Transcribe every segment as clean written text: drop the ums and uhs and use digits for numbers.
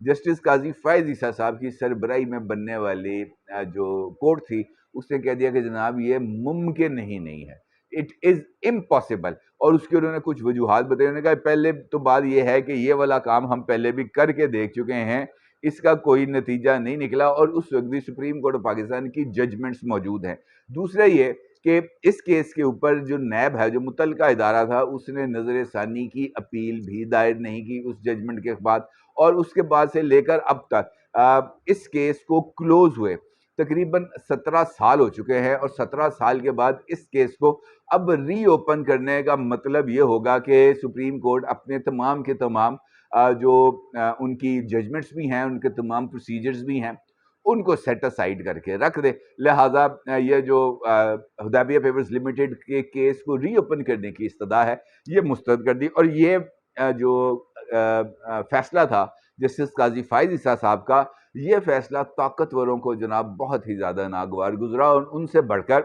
Justice قاضی فائز عیسیٰ صاحب کی سربراہی میں بننے والی جو کورٹ تھی اس نے کہہ دیا کہ جناب یہ ممکن ہی نہیں ہے، اٹ از امپاسبل، اور اس کے انہوں نے کچھ وجوہات بتائی. انہوں نے کہا پہلے تو بات یہ ہے کہ یہ والا کام ہم پہلے بھی کر کے دیکھ چکے ہیں، اس کا کوئی نتیجہ نہیں نکلا، اور اس وقت بھی سپریم کورٹ آف پاکستان کی ججمنٹس موجود ہیں. دوسرا یہ کہ اس کیس کے اوپر جو نیب ہے، جو متعلقہ ادارہ تھا، اس نے نظر ثانی کی اپیل بھی دائر نہیں کی اس ججمنٹ کے بعد، اور اس کے بعد سے لے کر اب تک اس کیس کو کلوز ہوئے تقریباً 17 سال ہو چکے ہیں، اور 17 سال کے بعد اس کیس کو اب ری اوپن کرنے کا مطلب یہ ہوگا کہ سپریم کورٹ اپنے تمام کے تمام جو ان کی ججمنٹس بھی ہیں، ان کے تمام پروسیجرز بھی ہیں، ان کو سیٹ اسائیڈ کر کے رکھ دے. لہٰذا یہ جو حدیبیہ پیپرز لمیٹڈ کے کیس کو ری اوپن کرنے کی استدعا ہے یہ مسترد کر دی. اور یہ جو فیصلہ تھا جسٹس قاضی فائز عیسیٰ صاحب کا، یہ فیصلہ طاقتوروں کو جناب بہت ہی زیادہ ناگوار گزرا، اور ان سے بڑھ کر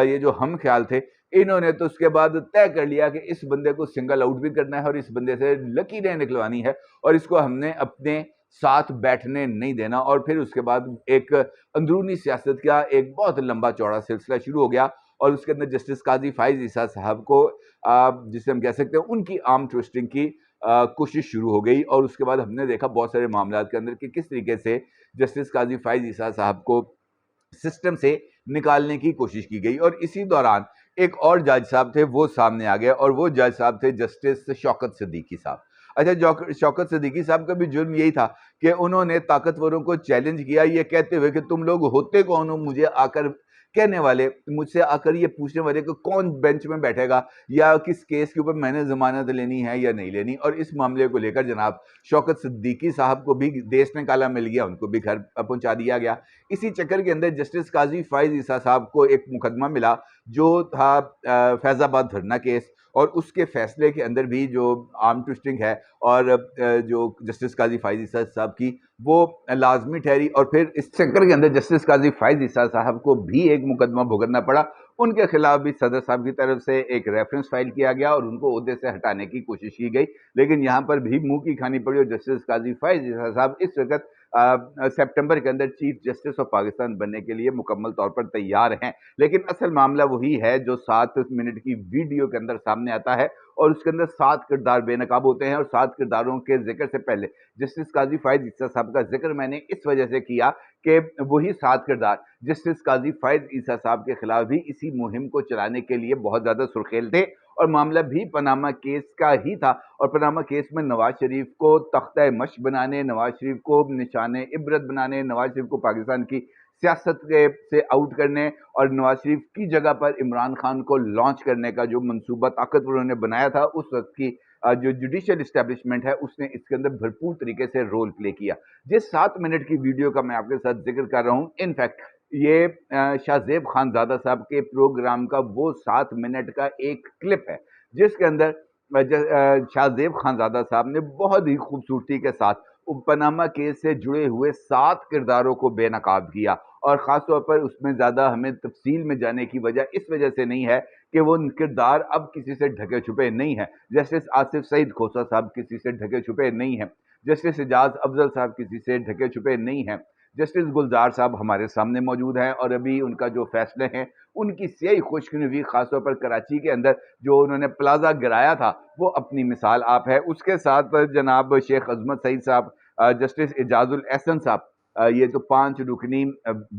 یہ جو ہم خیال تھے، انہوں نے تو اس کے بعد طے کر لیا کہ اس بندے کو سنگل آؤٹ بھی کرنا ہے، اور اس بندے سے لکیریں نکلوانی ہے، اور اس کو ہم نے اپنے ساتھ بیٹھنے نہیں دینا. اور پھر اس کے بعد ایک اندرونی سیاست کا ایک بہت لمبا چوڑا سلسلہ شروع ہو گیا، اور اس کے اندر جسٹس قاضی فائز عیسیٰ صاحب کو جسے ہم کہہ سکتے ہیں ان کی آرم ٹوئسٹنگ کی کوشش شروع ہو گئی. اور اس کے بعد ہم نے دیکھا بہت سارے معاملات کے اندر کہ کس طریقے سے جسٹس قاضی فائز عیسیٰ صاحب کو سسٹم سے نکالنے کی کوشش کی گئی. اور اسی دوران ایک اور جج صاحب تھے، وہ سامنے آ گئے، اور وہ جج صاحب تھے جسٹس شوکت صدیقی صاحب. اچھا، شوکت صدیقی صاحب کا بھی جرم یہی تھا کہ انہوں نے طاقتوروں کو چیلنج کیا یہ کہتے ہوئے کہ تم لوگ ہوتے کون ہو مجھے آ کر کہنے والے، مجھ سے آ کر یہ پوچھنے والے کہ کون بینچ میں بیٹھے گا یا کس کیس کے اوپر میں نے ضمانت لینی ہے یا نہیں لینی. اور اس معاملے کو لے کر جناب شوکت صدیقی صاحب کو بھی دیس نکالا مل گیا، ان کو بھی گھر پہنچا دیا گیا. اسی چکر کے اندر جسٹس قاضی فائز عیسیٰ صاحب کو ایک مقدمہ ملا جو تھا فیض آباد دھرنا کیس، اور اس کے فیصلے کے اندر بھی جو آرم ٹوئسٹنگ ہے اور جو جسٹس قاضی فائز عیسیٰ صاحب کی وہ لازمی ٹھہری. اور پھر اس چکر کے اندر جسٹس قاضی فائز عیسیٰ صاحب کو بھی ایک مقدمہ بھگتنا پڑا. ان کے خلاف بھی صدر صاحب کی طرف سے ایک ریفرنس فائل کیا گیا اور ان کو عہدے سے ہٹانے کی کوشش کی گئی، لیکن یہاں پر بھی منہ کی کھانی پڑی. اور جسٹس قاضی فائز عیسیٰ صاحب اس وقت سپٹمبر کے اندر چیف جسٹس آف پاکستان بننے کے لیے مکمل طور پر تیار ہیں. لیکن اصل معاملہ وہی ہے جو 7 منٹ کی ویڈیو کے اندر سامنے آتا ہے، اور اس کے اندر 7 کردار بے نقاب ہوتے ہیں. اور 7 کرداروں کے ذکر سے پہلے جسٹس قاضی فائز عیسیٰ صاحب کا ذکر میں نے اس وجہ سے کیا کہ وہی 7 کردار جسٹس قاضی فائز عیسیٰ صاحب کے خلاف بھی اسی مہم کو چلانے کے لیے بہت زیادہ سرخیل تھے، اور معاملہ بھی پاناما کیس کا ہی تھا. اور پاناما کیس میں نواز شریف کو تختہ مشق بنانے، نواز شریف کو نشان عبرت بنانے، نواز شریف کو پاکستان کی سیاست سے آؤٹ کرنے، اور نواز شریف کی جگہ پر عمران خان کو لانچ کرنے کا جو منصوبہ طاقتوروں نے بنایا تھا، اس وقت کی جو جوڈیشل اسٹیبلشمنٹ ہے اس نے اس کے اندر بھرپور طریقے سے رول پلے کیا. جس 7 منٹ کی ویڈیو کا میں آپ کے ساتھ ذکر کر رہا ہوں، انفیکٹ یہ شاہ زیب خانزادہ صاحب کے پروگرام کا وہ 7 منٹ کا ایک کلپ ہے جس کے اندر شاہ زیب خانزادہ صاحب نے بہت ہی خوبصورتی کے ساتھ پاناما کیس سے جڑے ہوئے 7 کرداروں کو بے نقاب کیا. اور خاص طور پر اس میں زیادہ ہمیں تفصیل میں جانے کی وجہ اس وجہ سے نہیں ہے کہ وہ کردار اب کسی سے ڈھکے چھپے نہیں ہیں. جسٹس آصف سعید کھوسہ صاحب کسی سے ڈھکے چھپے نہیں ہیں، جسٹس اعجاز افضل صاحب کسی سے ڈھکے چھپے نہیں ہیں، جسٹس گلزار صاحب ہمارے سامنے موجود ہیں، اور ابھی ان کا جو فیصلے ہیں ان کی سیاہی خشکنوی خاص طور پر کراچی کے اندر جو انہوں نے پلازا گرایا تھا وہ اپنی مثال آپ ہے. اس کے ساتھ جناب شیخ عظمت سعید صاحب، جسٹس اعجاز الاحسن صاحب، یہ تو 5 رکنی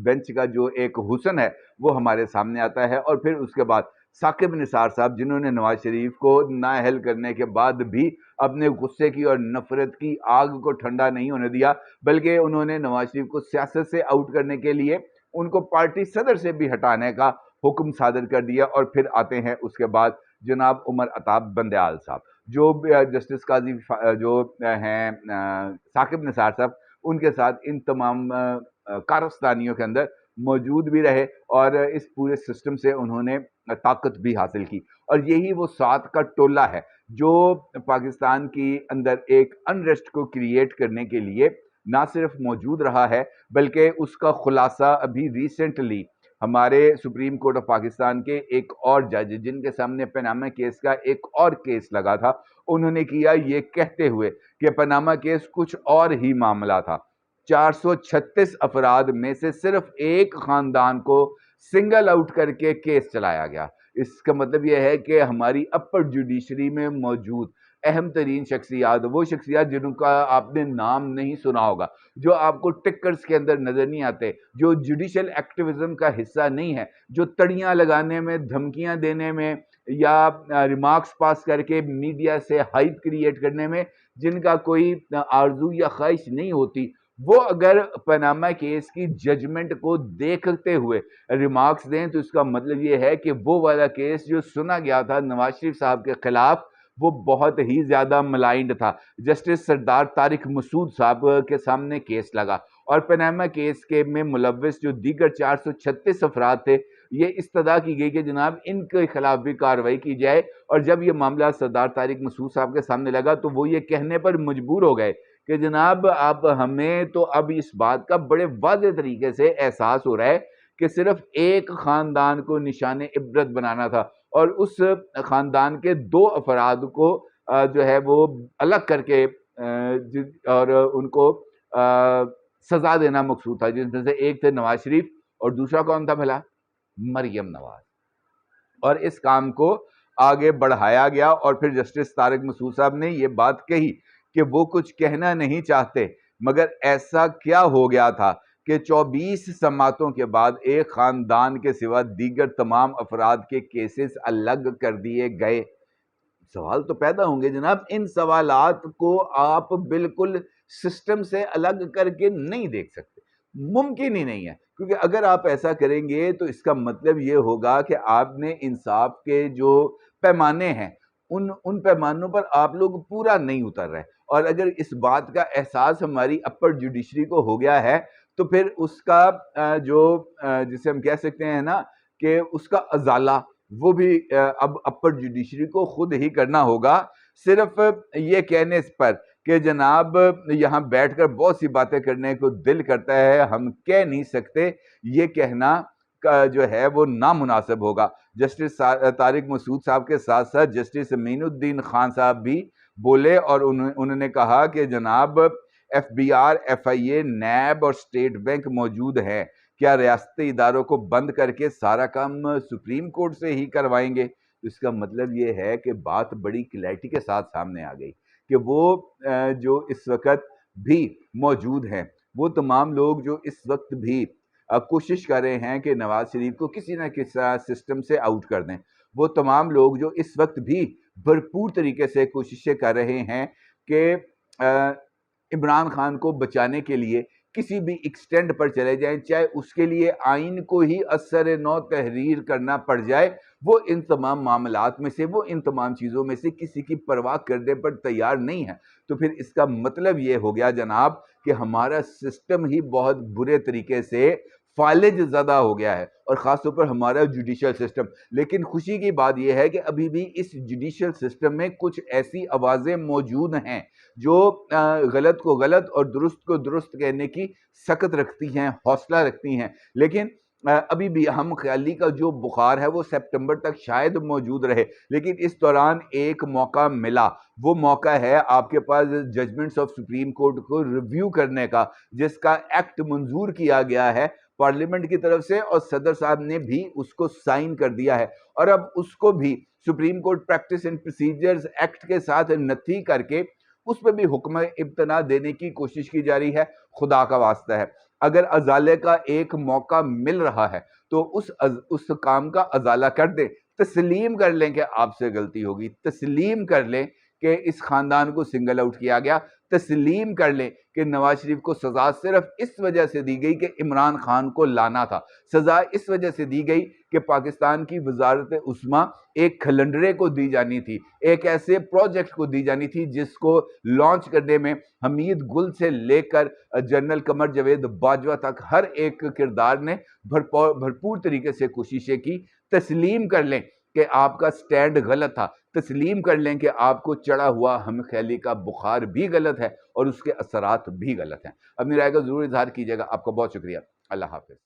بینچ کا جو ایک حسن ہے وہ ہمارے سامنے آتا ہے. اور پھر اس کے بعد ثاقب نثار صاحب جنہوں نے نواز شریف کو نااہل کرنے کے بعد بھی اپنے غصے کی اور نفرت کی آگ کو ٹھنڈا نہیں ہونے دیا، بلکہ انہوں نے نواز شریف کو سیاست سے آؤٹ کرنے کے لیے ان کو پارٹی صدر سے بھی ہٹانے کا حکم صادر کر دیا. اور پھر آتے ہیں اس کے بعد جناب عمر عطاب بندیال صاحب جو جسٹس قاضی جو ہیں ثاقب نثار صاحب، ان کے ساتھ ان تمام کارستانیوں کے اندر موجود بھی رہے اور اس پورے سسٹم سے انہوں نے طاقت بھی حاصل کی. اور یہی وہ 7 کا ٹولہ ہے جو پاکستان کی اندر ایک انریسٹ کو کریٹ کرنے کے لیے نہ صرف موجود رہا ہے بلکہ اس کا خلاصہ ابھی ریسنٹلی ہمارے سپریم کورٹ آف پاکستان کے ایک اور جج جن کے سامنے پاناما کیس کا ایک اور کیس لگا تھا، انہوں نے کیا یہ کہتے ہوئے کہ پاناما کیس کچھ اور ہی معاملہ تھا۔ 436 افراد میں سے صرف ایک خاندان کو سنگل آؤٹ کر کے کیس چلایا گیا۔ اس کا مطلب یہ ہے کہ ہماری اپر جوڈیشری میں موجود اہم ترین شخصیات، وہ شخصیات جنہوں کا آپ نے نام نہیں سنا ہوگا، جو آپ کو ٹکرز کے اندر نظر نہیں آتے، جو جوڈیشل ایکٹیویزم کا حصہ نہیں ہے، جو تڑیاں لگانے میں، دھمکیاں دینے میں یا ریمارکس پاس کر کے میڈیا سے ہائپ کریٹ کرنے میں جن کا کوئی آرزو یا خواہش نہیں ہوتی، وہ اگر پاناما کیس کی ججمنٹ کو دیکھتے ہوئے ریمارکس دیں تو اس کا مطلب یہ ہے کہ وہ والا کیس جو سنا گیا تھا نواز شریف صاحب کے خلاف وہ بہت ہی زیادہ ملائنڈ تھا۔ جسٹس سردار طارق مسعود صاحب کے سامنے کیس لگا اور پاناما کیس کے میں ملوث جو دیگر 436 افراد تھے، یہ استدعا کی گئی کہ جناب ان کے خلاف بھی کارروائی کی جائے، اور جب یہ معاملہ سردار طارق مسعود صاحب کے سامنے لگا تو وہ یہ کہنے پر مجبور ہو گئے کہ جناب اب ہمیں تو اب اس بات کا بڑے واضح طریقے سے احساس ہو رہا ہے کہ صرف ایک خاندان کو نشان عبرت بنانا تھا، اور اس خاندان کے 2 افراد کو جو ہے وہ الگ کر کے اور ان کو سزا دینا مقصود تھا، جن میں سے ایک تھے نواز شریف اور دوسرا کون تھا بھلا؟ مریم نواز۔ اور اس کام کو آگے بڑھایا گیا اور پھر جسٹس طارق مسعود صاحب نے یہ بات کہی کہ وہ کچھ کہنا نہیں چاہتے، مگر ایسا کیا ہو گیا تھا کہ 24 سماعتوں کے بعد ایک خاندان کے سوا دیگر تمام افراد کے کیسز الگ کر دیے گئے۔ سوال تو پیدا ہوں گے جناب، ان سوالات کو آپ بالکل سسٹم سے الگ کر کے نہیں دیکھ سکتے، ممکن ہی نہیں ہے، کیونکہ اگر آپ ایسا کریں گے تو اس کا مطلب یہ ہوگا کہ آپ نے انصاف کے جو پیمانے ہیں ان پیمانوں پر آپ لوگ پورا نہیں اتر رہے، اور اگر اس بات کا احساس ہماری اپر جوڈیشری کو ہو گیا ہے تو پھر اس کا جو جسے ہم کہہ سکتے ہیں نا کہ اس کا ازالہ وہ بھی اب اپر جوڈیشری کو خود ہی کرنا ہوگا، صرف یہ کہنے پر کہ جناب یہاں بیٹھ کر بہت سی باتیں کرنے کو دل کرتا ہے، ہم کہہ نہیں سکتے، یہ کہنا جو ہے وہ نامناسب ہوگا۔ جسٹس طارق مسعود صاحب کے ساتھ ساتھ جسٹس امین الدین خان صاحب بھی بولے اور انہوں نے کہا کہ جناب F B R, F I A, NAB اور اسٹیٹ بینک موجود ہیں، کیا ریاستی اداروں کو بند کر کے سارا کام سپریم کورٹ سے ہی کروائیں گے؟ اس کا مطلب یہ ہے کہ بات بڑی کلیئرٹی کے ساتھ سامنے آ گئی کہ وہ جو اس وقت بھی موجود ہیں، وہ تمام لوگ جو اس وقت بھی کوشش کر رہے ہیں کہ نواز شریف کو کسی نہ کسی سسٹم سے آؤٹ کر دیں، وہ تمام لوگ جو اس وقت بھی بھرپور طریقے سے کوششیں کر رہے ہیں کہ عمران خان کو بچانے کے لیے کسی بھی ایکسٹینڈ پر چلے جائیں، چاہے اس کے لیے آئین کو ہی اثر نو تحریر کرنا پڑ جائے، وہ ان تمام معاملات میں سے، وہ ان تمام چیزوں میں سے کسی کی پرواہ کرنے پر تیار نہیں ہے۔ تو پھر اس کا مطلب یہ ہو گیا جناب کہ ہمارا سسٹم ہی بہت برے طریقے سے فالج زدہ ہو گیا ہے، اور خاص طور پر ہمارا جوڈیشل سسٹم۔ لیکن خوشی کی بات یہ ہے کہ ابھی بھی اس جوڈیشل سسٹم میں کچھ ایسی آوازیں موجود ہیں جو غلط کو غلط اور درست کو درست کہنے کی سخت رکھتی ہیں، حوصلہ رکھتی ہیں، لیکن ابھی بھی ہم خیالی کا جو بخار ہے وہ سپٹمبر تک شاید موجود رہے، لیکن اس دوران ایک موقع ملا، وہ موقع ہے آپ کے پاس ججمنٹس آف سپریم کورٹ کو ریویو کرنے کا، جس کا ایکٹ منظور کیا گیا ہے پارلیمنٹ کی طرف سے، اور صدر صاحب نے بھی اس کو سائن کر دیا ہے، اور اب اس کو بھی supreme court practice and procedures act کے ساتھ نتھی کر کے اس پہ بھی حکم ابتنا دینے کی کوشش کی جا رہی ہے۔ خدا کا واسطہ ہے، اگر ازالے کا ایک موقع مل رہا ہے تو اس کام کا ازالہ کر دیں، تسلیم کر لیں کہ آپ سے غلطی ہوگی، تسلیم کر لیں کہ اس خاندان کو سنگل آؤٹ کیا گیا، تسلیم کر لیں کہ نواز شریف کو سزا صرف اس وجہ سے دی گئی کہ عمران خان کو لانا تھا، سزا اس وجہ سے دی گئی کہ پاکستان کی وزارت عظمیٰ ایک کھلنڈرے کو دی جانی تھی، ایک ایسے پروجیکٹ کو دی جانی تھی جس کو لانچ کرنے میں حمید گل سے لے کر جنرل قمر جاوید باجوہ تک ہر ایک کردار نے بھرپور طریقے سے کوششیں کی۔ تسلیم کر لیں کہ آپ کا سٹینڈ غلط تھا، تسلیم کر لیں کہ آپ کو چڑھا ہوا ہم خیالی کا بخار بھی غلط ہے اور اس کے اثرات بھی غلط ہیں۔ اپنی رائے کا ضرور اظہار کیجیے گا۔ آپ کا بہت شکریہ۔ اللہ حافظ۔